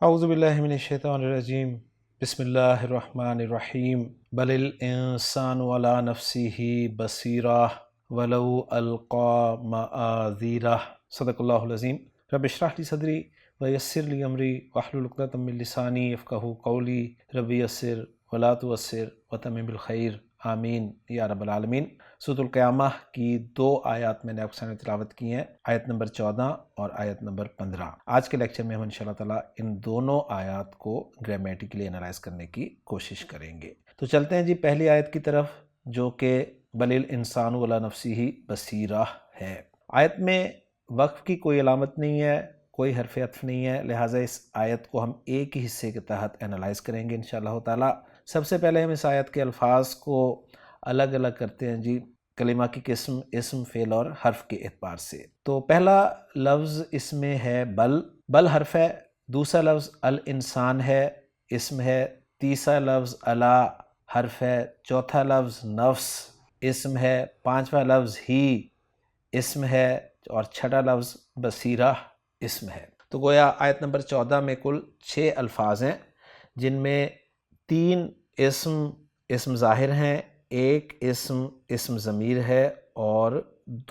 اعوذ باللہ من الشیطان الرجیم بسم اللہ الرحمن الرحیم بل الانسان علی نفسہ بصیرہ ولو القی معاذیرہ صدق اللہ العظیم رب اشرح لی صدری ویسر لی امری واحلل عقدۃ من لسانی یفقہوا قولی رب یسر ولا تعسر وتمم بالخیر آمین یا رب العالمین۔ سورۃ القیامہ کی 2 آیات میں نے آپ کے سامنے تلاوت کی ہیں، آیت نمبر 14 اور آیت نمبر 15۔ آج کے لیکچر میں ہم انشاءاللہ تعالیٰ ان دونوں آیات کو گرامیٹیکلی انالائز کرنے کی کوشش کریں گے۔ تو چلتے ہیں جی پہلی آیت کی طرف، جو کہ بل الانسان علی نفسہ بصیرہ ہے۔ آیت میں وقف کی کوئی علامت نہیں ہے، کوئی حرف عطف نہیں ہے، لہٰذا اس آیت کو ہم ایک ہی حصے کے تحت انالائز کریں گے انشاءاللہ تعالیٰ۔ سب سے پہلے ہم اس آیت کے الفاظ کو الگ الگ کرتے ہیں جی، کلمہ کی قسم، اسم، فعل اور حرف کے اعتبار سے۔ تو پہلا لفظ اس میں ہے بل، بل حرف ہے، دوسرا لفظ الانسان ہے، اسم ہے، تیسرا لفظ الا حرف ہے، چوتھا لفظ نفس اسم ہے، پانچواں لفظ ہی اسم ہے، اور چھٹا لفظ بصیرہ اسم ہے۔ تو گویا آیت نمبر 14 میں کل 6 الفاظ ہیں، جن میں 3 اسم ظاہر ہیں، ایک اسم ضمیر ہے اور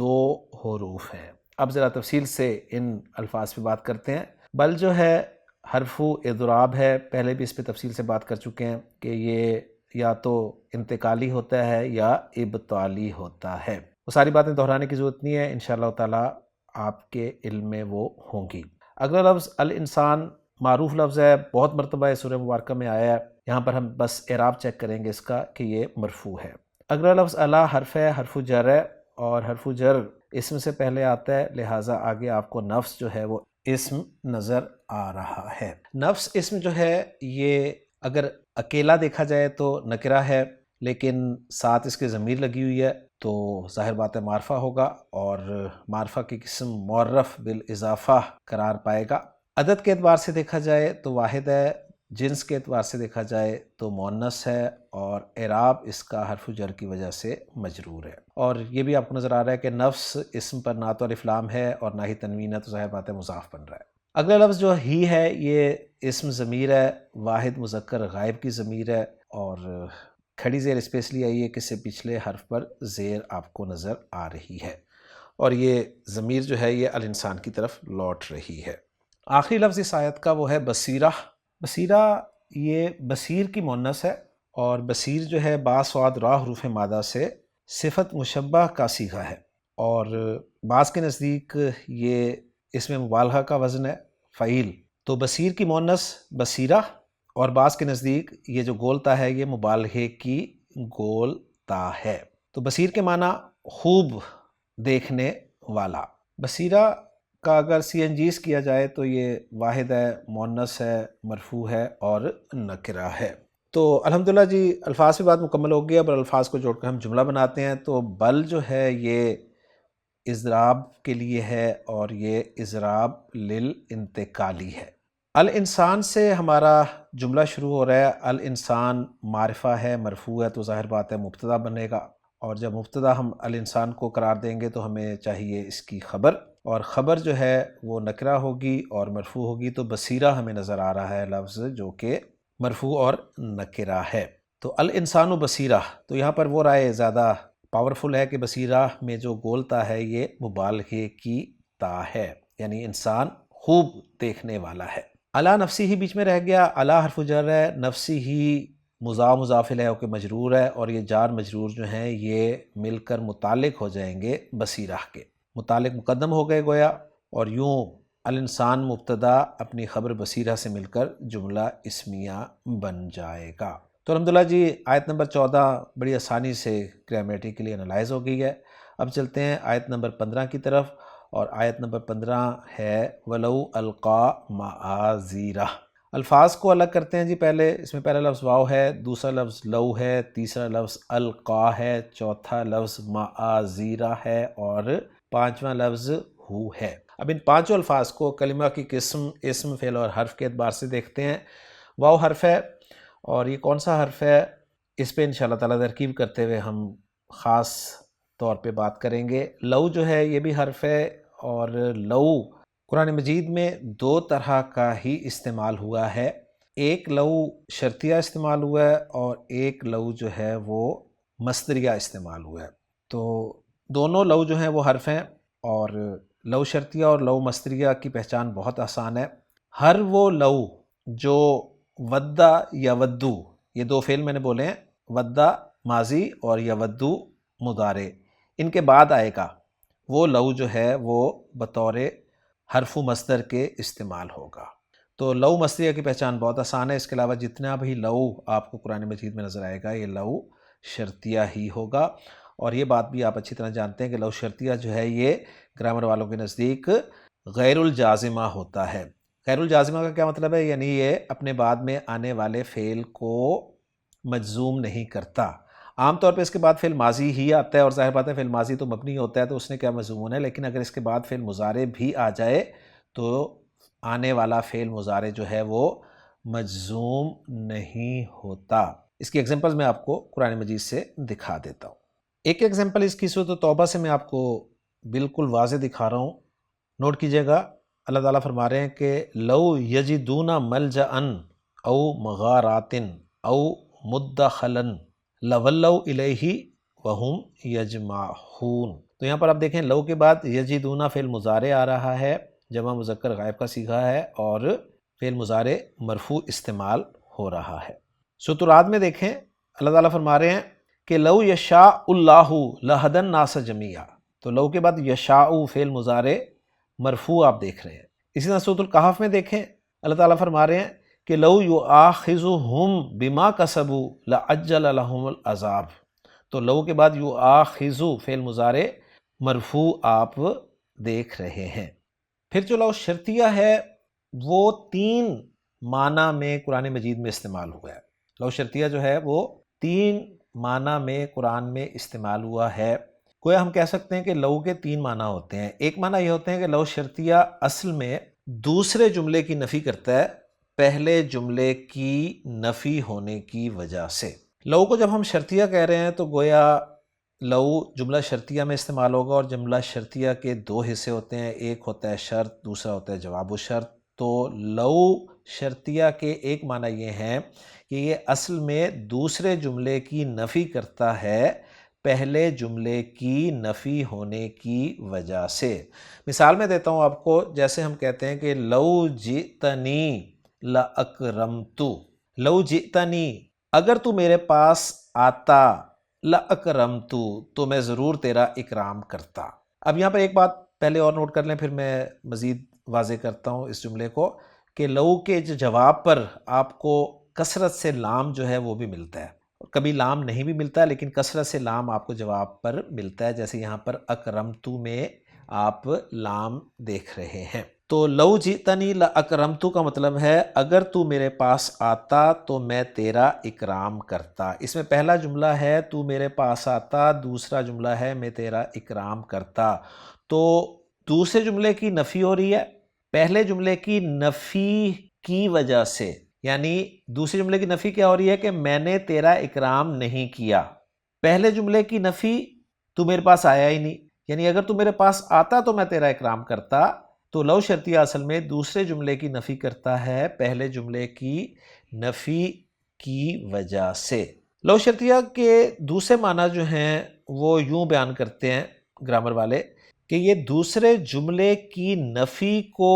2 حروف ہیں۔ اب ذرا تفصیل سے ان الفاظ پہ بات کرتے ہیں۔ بل جو ہے حرف اضراب ہے، پہلے بھی اس پہ تفصیل سے بات کر چکے ہیں کہ یہ یا تو انتقالی ہوتا ہے یا ابطالی ہوتا ہے۔ وہ ساری باتیں دہرانے کی ضرورت نہیں ہے، انشاءاللہ تعالیٰ آپ کے علم میں وہ ہوں گی۔ اگلا لفظ الانسان معروف لفظ ہے، بہت مرتبہ اس سورہ مبارکہ میں آیا ہے، یہاں پر ہم بس اعراب چیک کریں گے اس کا کہ یہ مرفوع ہے۔ اگلا لفظ الا حرف ہے، حرف جر ہے، اور حرف جر اسم سے پہلے آتا ہے، لہٰذا آگے آپ کو نفس جو ہے وہ اسم نظر آ رہا ہے۔ نفس اسم جو ہے یہ اگر اکیلا دیکھا جائے تو نکرہ ہے، لیکن ساتھ اس کے ضمیر لگی ہوئی ہے تو ظاہر بات ہے معرفہ ہوگا، اور معرفہ کی قسم معرف بالاضافہ قرار پائے گا۔ عدد کے اعتبار سے دیکھا جائے تو واحد ہے، جنس کے اعتبار سے دیکھا جائے تو مؤنث ہے، اور اعراب اس کا حرف جر کی وجہ سے مجرور ہے۔ اور یہ بھی آپ کو نظر آ رہا ہے کہ نفس اسم پر نہ تو الف لام ہے اور نہ ہی تنوین ہے، تو ظاہر بات ہے مضاف بن رہا ہے۔ اگلا لفظ جو ہی ہے یہ اسم ضمیر ہے، واحد مذکر غائب کی ضمیر ہے، اور کھڑی زیر اسپیشلی آئی ہے کہ سے پچھلے حرف پر زیر آپ کو نظر آ رہی ہے، اور یہ ضمیر جو ہے یہ الانسان کی طرف لوٹ رہی ہے۔ آخری لفظ اس آیت کا وہ ہے بصیرہ۔ بصیرہ یہ بصیر کی مؤنث ہے، اور بصیر جو ہے با صاد را حروف مادہ سے صفت مشبہ کا صیغہ ہے، اور بعض کے نزدیک یہ اس میں مبالغہ کا وزن ہے، فعیل۔ تو بصیر کی مؤنث بصیرہ، اور بعض کے نزدیک یہ جو گولتا ہے یہ مبالغے کی گولتا ہے۔ تو بصیر کے معنی خوب دیکھنے والا۔ بصیرہ کا اگر سی این جیز کیا جائے تو یہ واحد ہے، مؤنث ہے، مرفوع ہے اور نکرہ ہے۔ تو الحمدللہ جی الفاظ کی بات مکمل ہو گئی، اب الفاظ کو جوڑ کر ہم جملہ بناتے ہیں۔ تو بل جو ہے یہ اضراب کے لیے ہے، اور یہ اضراب للانتقالی ہے۔ الانسان سے ہمارا جملہ شروع ہو رہا ہے، الانسان معرفہ ہے، مرفوع ہے، تو ظاہر بات ہے مبتدا بنے گا، اور جب مبتدا ہم الانسان کو قرار دیں گے تو ہمیں چاہیے اس کی خبر، اور خبر جو ہے وہ نکرہ ہوگی اور مرفوع ہوگی۔ تو بصیرہ ہمیں نظر آ رہا ہے لفظ جو کہ مرفوع اور نکرہ ہے۔ تو الانسان و بصیرہ، تو یہاں پر وہ رائے زیادہ پاورفل ہے کہ بصیرہ میں جو گولتا ہے یہ مبالغے کی تا ہے، یعنی انسان خوب دیکھنے والا ہے۔ الا نفسی ہی بیچ میں رہ گیا، الا حرف جر ہے، نفسی ہی مضاف الیہ ہو کے مجرور ہے، اور یہ جار مجرور جو ہیں یہ مل کر متعلق ہو جائیں گے بصیرہ کے، متعلق مقدم ہو گئے گویا، اور یوں الانسان مبتدا اپنی خبر بصیرہ سے مل کر جملہ اسمیہ بن جائے گا۔ تو الحمدللہ جی آیت نمبر 14 بڑی آسانی سے گرامیٹیکلی انالائز ہو گئی ہے۔ اب چلتے ہیں آیت نمبر 15 کی طرف، اور آیت نمبر 15 ہے وَلَوْ أَلْقَى مَعَاذِيرَهْ۔ الفاظ کو الگ کرتے ہیں جی، پہلے اس میں پہلا لفظ واو ہے، دوسرا لفظ لو ہے، تیسرا لفظ القا ہے، چوتھا لفظ معاذیرہ ہے، اور پانچواں لفظ ہو ہے۔ اب ان پانچوں الفاظ کو کلمہ کی قسم، اسم، فعل اور حرف کے اعتبار سے دیکھتے ہیں۔ واو حرف ہے، اور یہ کون سا حرف ہے اس پہ انشاءاللہ تعالیٰ ترکیب کرتے ہوئے ہم خاص طور پہ بات کریں گے۔ لو جو ہے یہ بھی حرف ہے، اور لو قرآن مجید میں دو طرح کا ہی استعمال ہوا ہے، ایک لو شرطیہ استعمال ہوا ہے اور ایک لو جو ہے وہ مصدریہ استعمال ہوا ہے۔ تو دونوں لو جو ہیں وہ حرف ہیں، اور لو شرطیہ اور لو مصدریہ کی پہچان بہت آسان ہے۔ ہر وہ لو جو ودہ یا ودو، یہ دو فعل میں نے بولے ہیں، ودہ ماضی اور یا ودو مضارع، ان کے بعد آئے گا، وہ لو جو ہے وہ بطور حرف مصدر کے استعمال ہوگا۔ تو لو مصدریہ کی پہچان بہت آسان ہے، اس کے علاوہ جتنا بھی لو آپ کو قرآن مجید میں نظر آئے گا یہ لو شرطیہ ہی ہوگا۔ اور یہ بات بھی آپ اچھی طرح جانتے ہیں کہ لو شرطیہ جو ہے یہ گرامر والوں کے نزدیک غیر الجازمہ ہوتا ہے۔ غیر الجازمہ کا کیا مطلب ہے؟ یعنی یہ اپنے بعد میں آنے والے فعل کو مجزوم نہیں کرتا۔ عام طور پہ اس کے بعد فعل ماضی ہی آتا ہے، اور ظاہر بات ہے فعل ماضی تو مبنی ہوتا ہے تو اس نے کیا مجزوم ہونا ہے، لیکن اگر اس کے بعد فعل مضارع بھی آ جائے تو آنے والا فعل مضارع جو ہے وہ مجزوم نہیں ہوتا۔ اس کی ایگزامپل میں آپ کو قرآن مجید سے دکھا دیتا ہوں۔ ایک ایگزامپل اس کی سورۃ توبہ سے میں آپ کو بالکل واضح دکھا رہا ہوں، نوٹ کیجئے گا۔ اللہ تعالیٰ فرما رہے ہیں کہ لو یجدون ملجأ او مغارات او مدخلا لولوا الیہ وہم یجمعون۔ تو یہاں پر آپ دیکھیں لو کے بعد یجدون فعل مضارع آ رہا ہے، جمع مذکر غائب کا صیغہ ہے، اور فعل مضارع مرفوع استعمال ہو رہا ہے۔ سورۃ الرعد میں دیکھیں اللہ تعالیٰ فرما رہے ہیں کہ لو یشاء اللہ لہدی الناس جمیعا۔ تو لو کے بعد یشاء فعل مضارع مرفوع آپ دیکھ رہے ہیں۔ اسی طرح سورۃ الکہف میں دیکھیں اللہ تعالیٰ فرما رہے ہیں کہ لو یؤاخذہم بما کسبوا لعجل لہم العذاب۔ تو لو کے بعد یؤاخذ فعل مضارع مرفوع آپ دیکھ رہے ہیں۔ پھر جو لو شرطیہ ہے وہ 3 معنی میں قرآن مجید میں استعمال ہوا ہے۔ لو شرطیہ جو ہے وہ 3 معنی میں قرآن میں استعمال ہوا ہے۔ گویا ہم کہہ سکتے ہیں کہ لو کے 3 معنی ہوتے ہیں۔ ایک معنی یہ ہوتے ہیں کہ لو شرطیہ اصل میں دوسرے جملے کی نفی کرتا ہے پہلے جملے کی نفی ہونے کی وجہ سے۔ لو کو جب ہم شرطیہ کہہ رہے ہیں تو گویا لو جملہ شرطیہ میں استعمال ہوگا، اور جملہ شرطیہ کے 2 حصے ہوتے ہیں، ایک ہوتا ہے شرط، دوسرا ہوتا ہے جواب الشرط۔ تو لو شرطیہ کے ایک معنی یہ ہے کہ یہ اصل میں دوسرے جملے کی نفی کرتا ہے پہلے جملے کی نفی ہونے کی وجہ سے۔ مثال میں دیتا ہوں آپ کو، جیسے ہم کہتے ہیں کہ لو جئتنی لأکرمت، لو جئتنی اگر تو میرے پاس آتا، لأکرمت تو میں ضرور تیرا اکرام کرتا۔ اب یہاں پر ایک بات پہلے اور نوٹ کر لیں، پھر میں مزید واضح کرتا ہوں اس جملے کو، کہ لو کے جواب پر آپ کو کثرت سے لام جو ہے وہ بھی ملتا ہے، کبھی لام نہیں بھی ملتا لیکن کثرت سے لام آپ کو جواب پر ملتا ہے، جیسے یہاں پر اکرمتو میں آپ لام دیکھ رہے ہیں۔ تو لو جئتنی لأکرمتو کا مطلب ہے اگر تو میرے پاس آتا تو میں تیرا اکرام کرتا۔ اس میں پہلا جملہ ہے تو میرے پاس آتا، دوسرا جملہ ہے میں تیرا اکرام کرتا۔ تو دوسرے جملے کی نفی ہو رہی ہے پہلے جملے کی نفی کی وجہ سے، یعنی دوسرے جملے کی نفی کیا ہو رہی ہے کہ میں نے تیرا اکرام نہیں کیا۔ پہلے جملے کی نفی تو میرے پاس آیا ہی نہیں، یعنی اگر تو میرے پاس آتا تو میں تیرا اکرام کرتا۔ تو لو شرطیہ اصل میں دوسرے جملے کی نفی کرتا ہے پہلے جملے کی نفی کی وجہ سے۔ لو شرطیہ کے دوسرے معنی جو ہیں وہ یوں بیان کرتے ہیں گرامر والے کہ یہ دوسرے جملے کی نفی کو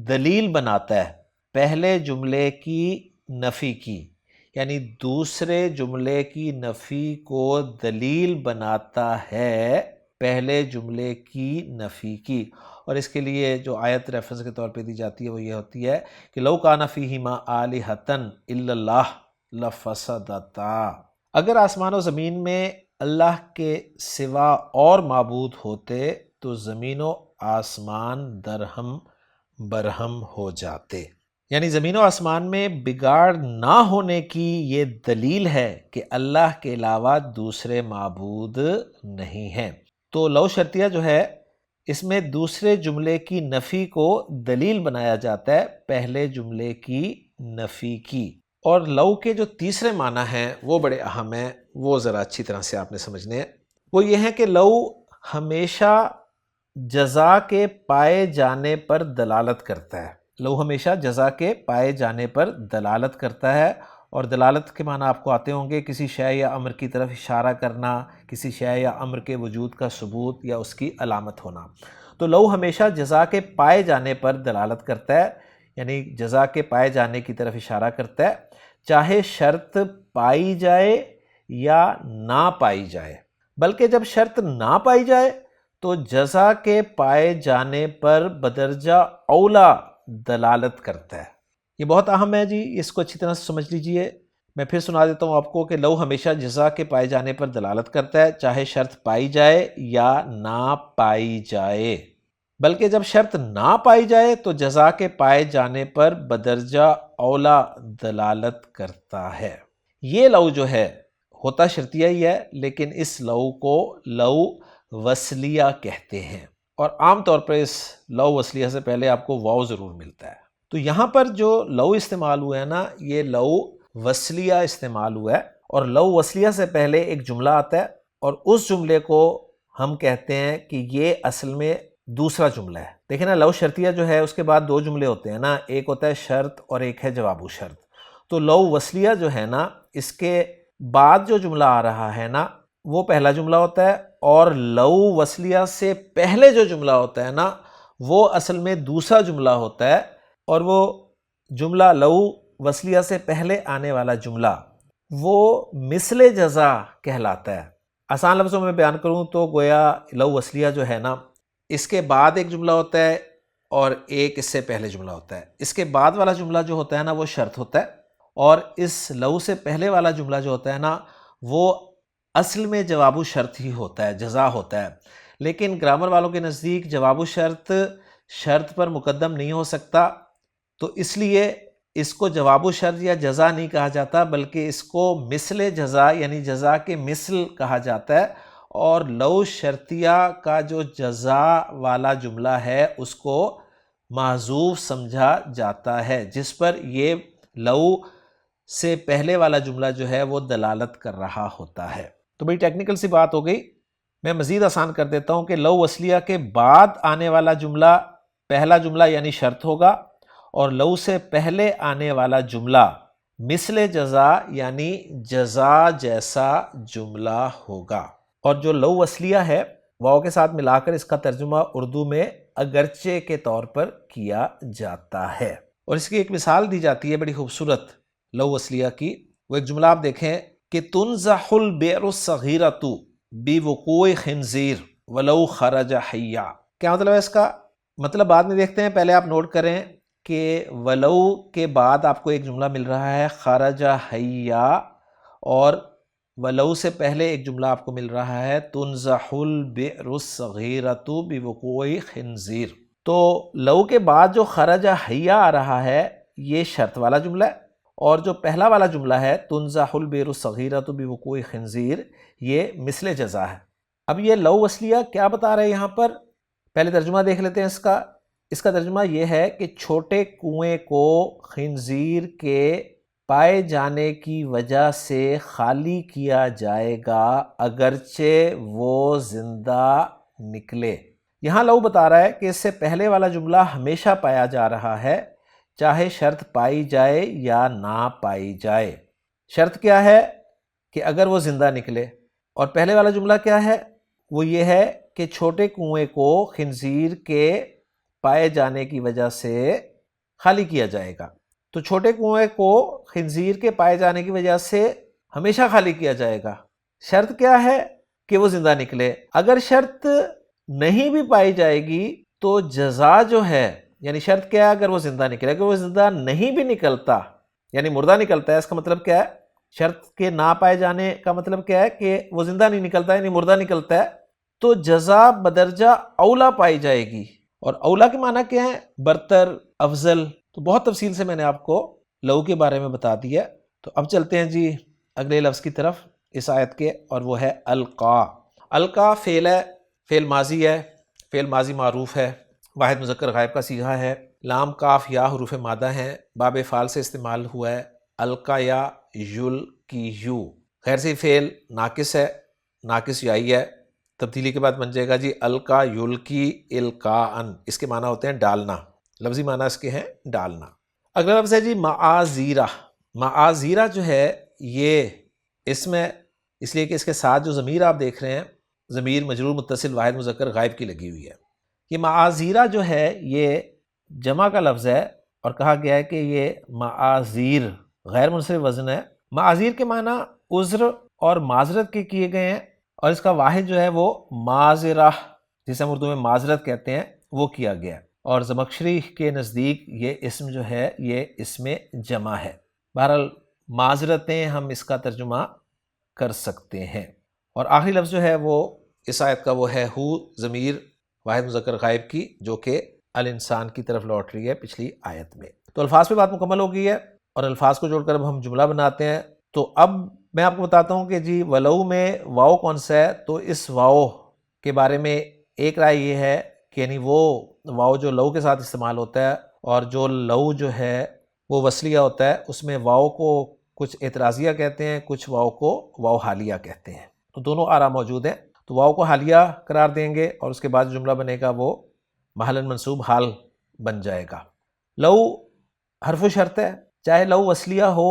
دلیل بناتا ہے پہلے جملے کی نفی کی، یعنی دوسرے جملے کی نفی کو دلیل بناتا ہے پہلے جملے کی نفی کی۔ اور اس کے لیے جو آیت ریفرنس کے طور پہ دی جاتی ہے وہ یہ ہوتی ہے کہ لو کان فیہما آلہۃ الا اللہ لفسدتا، اگر آسمان و زمین میں اللہ کے سوا اور معبود ہوتے تو زمین و آسمان درہم برہم ہو جاتے۔ یعنی زمین و آسمان میں بگاڑ نہ ہونے کی یہ دلیل ہے کہ اللہ کے علاوہ دوسرے معبود نہیں ہیں۔ تو لو شرطیہ جو ہے اس میں دوسرے جملے کی نفی کو دلیل بنایا جاتا ہے پہلے جملے کی نفی کی۔ اور لو کے جو تیسرے معنی ہیں وہ بڑے اہم ہیں، وہ ذرا اچھی طرح سے آپ نے سمجھنے ہیں۔ وہ یہ ہے کہ لو ہمیشہ جزا کے پائے جانے پر دلالت کرتا ہے۔ لو ہمیشہ جزا کے پائے جانے پر دلالت کرتا ہے، اور دلالت کے معنی آپ کو آتے ہوں گے، کسی شے یا امر کی طرف اشارہ کرنا، کسی شے یا امر کے وجود کا ثبوت یا اس کی علامت ہونا۔ تو لو ہمیشہ جزا کے پائے جانے پر دلالت کرتا ہے، یعنی جزا کے پائے جانے کی طرف اشارہ کرتا ہے، چاہے شرط پائی جائے یا نہ پائی جائے۔ بلکہ جب شرط نہ پائی جائے تو جزا کے پائے جانے پر بدرجہ اولا دلالت کرتا ہے۔ یہ بہت اہم ہے جی، اس کو اچھی طرح سے سمجھ لیجئے۔ میں پھر سنا دیتا ہوں آپ کو کہ لو ہمیشہ جزا کے پائے جانے پر دلالت کرتا ہے، چاہے شرط پائی جائے یا نہ پائی جائے۔ بلکہ جب شرط نہ پائی جائے تو جزا کے پائے جانے پر بدرجہ اولا دلالت کرتا ہے۔ یہ لو جو ہے ہوتا شرطیہ ہی ہے، لیکن اس لو کو لو وصلیہ کہتے ہیں، اور عام طور پر اس لو وصلیہ سے پہلے آپ کو واو ضرور ملتا ہے۔ تو یہاں پر جو لو استعمال ہوا ہے نا، یہ لو وصلیہ استعمال ہوا ہے، اور لو وصلیہ سے پہلے ایک جملہ آتا ہے، اور اس جملے کو ہم کہتے ہیں کہ یہ اصل میں دوسرا جملہ ہے۔ دیکھیں نا، لو شرطیہ جو ہے اس کے بعد دو جملے ہوتے ہیں نا، ایک ہوتا ہے شرط اور ایک ہے جواب شرط۔ تو لو وصلیہ جو ہے نا، اس کے بعد جو جملہ آ رہا ہے نا وہ پہلا جملہ ہوتا ہے، اور لو وصلیہ سے پہلے جو جملہ ہوتا ہے نا وہ اصل میں دوسرا جملہ ہوتا ہے، اور وہ جملہ لو وصلیہ سے پہلے آنے والا جملہ وہ مثل جزا کہلاتا ہے۔ آسان لفظوں میں بیان کروں تو گویا لو وصلیہ جو ہے نا، اس کے بعد ایک جملہ ہوتا ہے اور ایک اس سے پہلے جملہ ہوتا ہے۔ اس کے بعد والا جملہ جو ہوتا ہے نا وہ شرط ہوتا ہے، اور اس لو سے پہلے والا جملہ جو ہوتا ہے نا وہ اصل میں جواب شرط ہی ہوتا ہے، جزا ہوتا ہے۔ لیکن گرامر والوں کے نزدیک جواب شرط شرط پر مقدم نہیں ہو سکتا، تو اس لیے اس کو جواب شرط یا جزا نہیں کہا جاتا، بلکہ اس کو مثل جزا یعنی جزا کے مثل کہا جاتا ہے، اور لو شرطیہ کا جو جزا والا جملہ ہے اس کو محذوف سمجھا جاتا ہے، جس پر یہ لو سے پہلے والا جملہ جو ہے وہ دلالت کر رہا ہوتا ہے۔ تو بڑی ٹیکنیکل سی بات ہو گئی، میں مزید آسان کر دیتا ہوں کہ لو وصلیہ کے بعد آنے والا جملہ پہلا جملہ یعنی شرط ہوگا، اور لو سے پہلے آنے والا جملہ مثل جزا یعنی جزا جیسا جملہ ہوگا۔ اور جو لو وصلیہ ہے واو کے ساتھ ملا کر اس کا ترجمہ اردو میں اگرچہ کے طور پر کیا جاتا ہے، اور اس کی ایک مثال دی جاتی ہے بڑی خوبصورت لو وصلیہ کی۔ وہ ایک جملہ آپ دیکھیں کہ تنزح البئر الصغیرۃ بوقوع خنزیر ولو خرج حیا۔ کیا مطلب ہے اس کا؟ مطلب بعد میں دیکھتے ہیں، پہلے آپ نوٹ کریں کہ ولو کے بعد آپ کو ایک جملہ مل رہا ہے خرج حیا، اور ولو سے پہلے ایک جملہ آپ کو مل رہا ہے تنزح البئر الصغیرۃ بوقوع خنزیر۔ تو لو کے بعد جو خرج حیا آ رہا ہے یہ شرط والا جملہ ہے، اور جو پہلا والا جملہ ہے تنزح البئر الصغیرۃ بوقوع خنزیر یہ مثل جزا ہے۔ اب یہ لو وصلیہ کیا بتا رہے ہیں یہاں پر؟ پہلے ترجمہ دیکھ لیتے ہیں اس کا ترجمہ یہ ہے کہ چھوٹے کنویں کو خنزیر کے پائے جانے کی وجہ سے خالی کیا جائے گا اگرچہ وہ زندہ نکلے۔ یہاں لو بتا رہا ہے کہ اس سے پہلے والا جملہ ہمیشہ پایا جا رہا ہے، چاہے شرط پائی جائے یا نہ پائی جائے۔ شرط کیا ہے؟ کہ اگر وہ زندہ نکلے، اور پہلے والا جملہ کیا ہے؟ وہ یہ ہے کہ چھوٹے کنویں کو خنزیر کے پائے جانے کی وجہ سے خالی کیا جائے گا۔ تو چھوٹے کنویں کو خنزیر کے پائے جانے کی وجہ سے ہمیشہ خالی کیا جائے گا۔ شرط کیا ہے؟ کہ وہ زندہ نکلے۔ اگر شرط نہیں بھی پائی جائے گی تو جزا جو ہے، یعنی شرط کیا ہے؟ اگر وہ زندہ نکلے۔ اگر وہ زندہ نہیں بھی نکلتا یعنی مردہ نکلتا ہے، اس کا مطلب کیا ہے؟ شرط کے نہ پائے جانے کا مطلب کیا ہے؟ کہ وہ زندہ نہیں نکلتا یعنی مردہ نکلتا ہے، تو جزا بدرجہ اولا پائی جائے گی۔ اور اولا کے معنی کیا ہے؟ برتر، افضل۔ تو بہت تفصیل سے میں نے آپ کو لو کے بارے میں بتا دیا۔ تو اب چلتے ہیں جی اگلے لفظ کی طرف اس آیت کے، اور وہ ہے القا۔ القا فعل ہے، فعل ماضی ہے، فعل ماضی معروف ہے، واحد مذکر غائب کا صیغہ ہے، لام کاف یا حروف مادہ ہیں، باب فعل سے استعمال ہوا ہے، القا یا یل کی یو۔ خیر سے فعل ناقص ہے، ناقص یائی ہے، تبدیلی کے بعد بن جائے گا جی القا یلقی القاءن، اس کے معنی ہوتے ہیں ڈالنا، لفظی معنی اس کے ہیں ڈالنا۔ اگلا لفظ ہے جی معاذیرہ۔ معاذیرہ جو ہے یہ اس میں اس لیے کہ اس کے ساتھ جو ضمیر آپ دیکھ رہے ہیں، ضمیر مجرور متصل واحد مذکر غائب کی لگی ہوئی ہے۔ یہ معاذیرہ جو ہے یہ جمع کا لفظ ہے، اور کہا گیا ہے کہ یہ معاذیر غیر منصرف وزن ہے۔ معاذیر کے معنی عذر اور معذرت کے کیے گئے ہیں، اور اس کا واحد جو ہے وہ معذرہ، جسے ہم اردو میں معذرت کہتے ہیں، وہ کیا گیا ہے۔ اور زمخشری کے نزدیک یہ اسم جو ہے یہ اسم جمع ہے۔ بہرحال معذرتیں ہم اس کا ترجمہ کر سکتے ہیں۔ اور آخری لفظ جو ہے وہ اس آیت کا وہ ہے ہو، ضمیر واحد مذکر غائب کی، جو کہ الانسان کی طرف لوٹ رہی ہے پچھلی آیت میں۔ تو الفاظ پہ بات مکمل ہو گئی ہے، اور الفاظ کو جوڑ کر اب ہم جملہ بناتے ہیں۔ تو اب میں آپ کو بتاتا ہوں کہ جی ولو میں واؤ کون سا ہے۔ تو اس واؤ کے بارے میں ایک رائے یہ ہے کہ یعنی وہ واؤ جو لو کے ساتھ استعمال ہوتا ہے، اور جو لو جو ہے وہ وصلیہ ہوتا ہے، اس میں واؤ کو کچھ اعتراضیہ کہتے ہیں، کچھ واؤ کو واؤ حالیہ کہتے ہیں۔ تو دونوں آراء موجود ہیں۔ تو واؤ کو حالیہ قرار دیں گے، اور اس کے بعد جملہ بنے گا وہ محل منصوب حال بن جائے گا۔ لو حرف شرط ہے، چاہے لو وصلیہ ہو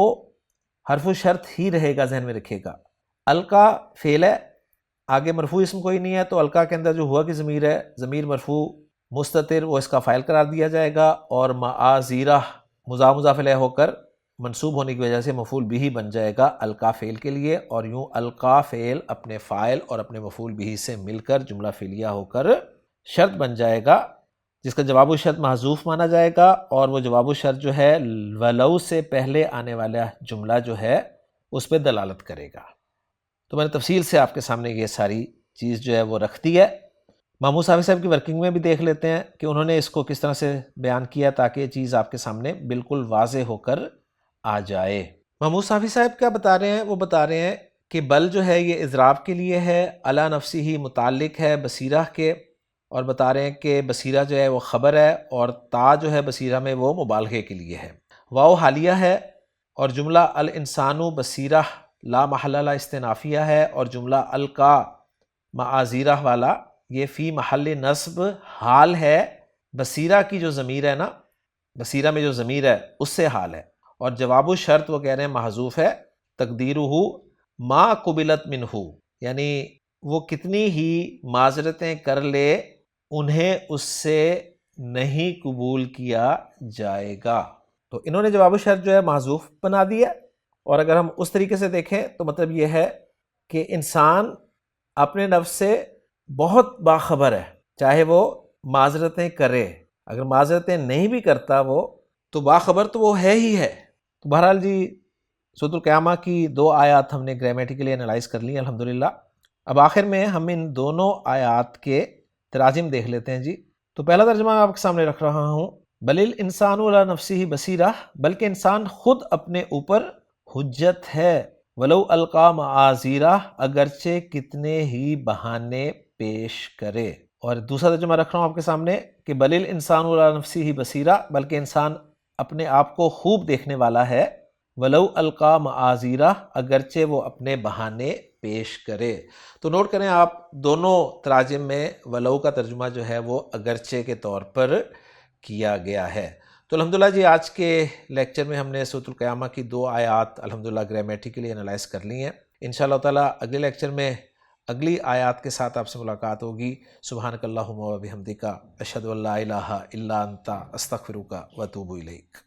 حرف شرط ہی رہے گا، ذہن میں رکھیے گا۔ القا فعل ہے، آگے مرفوع اسم کوئی نہیں ہے، تو القا کے اندر جو ہوا کی ضمیر ہے، ضمیر مرفوع مستتر، وہ اس کا فاعل قرار دیا جائے گا، اور معاذیرہ مضاف مضاف الیہ ہو کر منصوب ہونے کی وجہ سے مفعول بھی بن جائے گا القا فعل کے لیے، اور یوں القا فعل اپنے فاعل اور اپنے مفعول بھی سے مل کر جملہ فعلیہ ہو کر شرط بن جائے گا، جس کا جواب الشرط محذوف مانا جائے گا، اور وہ جواب الشرط جو ہے ولو سے پہلے آنے والا جملہ جو ہے اس پہ دلالت کرے گا۔ تو میں نے تفصیل سے آپ کے سامنے یہ ساری چیز جو ہے وہ رکھ دی ہے۔ محمود صافی صاحب کی ورکنگ میں بھی دیکھ لیتے ہیں کہ انہوں نے اس کو کس طرح سے بیان کیا تاکہ یہ چیز آپ کے سامنے بالکل واضح ہو کر آ جائے۔ محمود صافی صاحب کیا بتا رہے ہیں؟ وہ بتا رہے ہیں کہ بل جو ہے یہ اضراب کے لیے ہے، علی نفسی ہی متعلق ہے بصیرہ کے، اور بتا رہے ہیں کہ بصیرہ جو ہے وہ خبر ہے، اور تا جو ہے بصیرہ میں وہ مبالغے کے لیے ہے۔ واؤ حالیہ ہے، اور جملہ الانسان بصیرہ لا محل لا استنافیہ ہے، اور جملہ القا معاذیرہ والا یہ فی محل نصب حال ہے۔ بصیرہ کی جو ضمیر ہے نا، بصیرہ میں جو ضمیر ہے اس سے حال ہے، اور جواب الشرط وہ کہہ رہے ہیں محذوف ہے، تقدیرہ ما قبلت منہ، یعنی وہ کتنی ہی معذرتیں کر لے انہیں اس سے نہیں قبول کیا جائے گا۔ تو انہوں نے جواب الشرط جو ہے محذوف بنا دیا، اور اگر ہم اس طریقے سے دیکھیں تو مطلب یہ ہے کہ انسان اپنے نفس سے بہت باخبر ہے، چاہے وہ معذرتیں کرے، اگر معذرتیں نہیں بھی کرتا وہ تو باخبر تو وہ ہے ہی ہے۔ تو بہرحال جی سورۃ القیامہ کی 2 آیات ہم نے گرامیٹیکلی انالائز کر لی الحمدللہ۔ اب آخر میں ہم ان دونوں آیات کے تراجم دیکھ لیتے ہیں جی۔ تو پہلا ترجمہ میں آپ کے سامنے رکھ رہا ہوں، بل الانسان علی نفسہ بصیرہ، بلکہ انسان خود اپنے اوپر حجت ہے، ولو القا معاذیرہ، اگرچہ کتنے ہی بہانے پیش کرے۔ اور دوسرا ترجمہ رکھ رہا ہوں آپ کے سامنے کہ بل الانسان علی نفسہ بصیرہ، بلکہ انسان اپنے آپ کو خوب دیکھنے والا ہے، ولو القا معاذیرہ، اگرچہ وہ اپنے بہانے پیش کرے۔ تو نوٹ کریں آپ، دونوں تراجم میں ولو کا ترجمہ جو ہے وہ اگرچہ کے طور پر کیا گیا ہے۔ تو الحمدللہ جی آج کے لیکچر میں ہم نے سورۃ القیامہ کی 2 آیات الحمدللہ گرامیٹیکلی انالائز کر لی ہیں۔ انشاءاللہ تعالیٰ اگلے لیکچر میں اگلی آیات کے ساتھ آپ سے ملاقات ہوگی۔ سبحانک اللہم و بحمدک، اشہد ان لا الہ الا انت، استغفرک و اتوب الیک۔